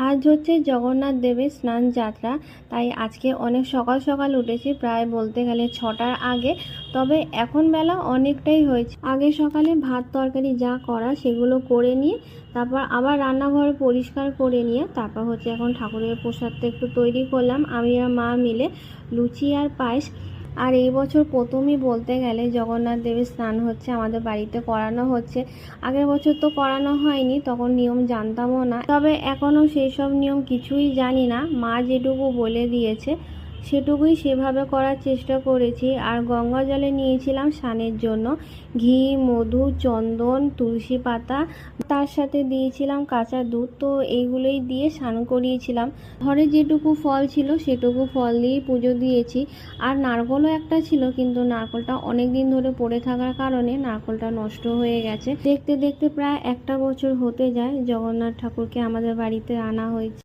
আজ হচ্ছে জগন্নাথ দেবের স্নান যাত্রা। তাই আজকে অনেক সকাল সকাল উঠেছি, প্রায় বলতে গেলে 6টার আগে। তবে এখন বেলা অনেকটাই হয়েছে। আগে সকালে ভাত তরকারি যা করা সেগুলো করে নিয়ে তারপর আবার রান্নাঘর পরিষ্কার করে নিয়ে তারপর হচ্ছে এখন ঠাকুরের প্রসাদটা একটু তৈরি করলাম আমি আর মা মিলে, লুচি আর পায়েস। আর এই বছর প্রথমই বলতে গেলে জগন্নাথ দেবের স্নান হচ্ছে, আমাদের বাড়িতে করানো হচ্ছে। আগের বছর তো করানো হয়নি, তখন নিয়ম জানতামও না। তবে এখনও সেই সব নিয়ম কিছুই জানি না, মা যেটুকু বলে দিয়েছে সেটুকুই সেভাবে করার চেষ্টা করেছি। আর গঙ্গা জলে নিয়েছিলাম স্নানের জন্য ঘি, মধু, চন্দন, তুলসী পাতা, তার সাথে দিয়েছিলাম কাঁচা দুধ। তো এইগুলোই দিয়ে স্নান করিয়েছিলাম। ঘরে যেটুকু ফল ছিল সেটুকু ফল দিয়েই পুজো দিয়েছি। আর নারকেলও একটা ছিল, কিন্তু নারকেলটা অনেক দিন ধরে পড়ে থাকার কারণে নারকেলটা নষ্ট হয়ে গেছে। দেখতে দেখতে প্রায় একটা বছর হতে যায় জগন্নাথ ঠাকুরকে আমাদের বাড়িতে আনা হয়েছে।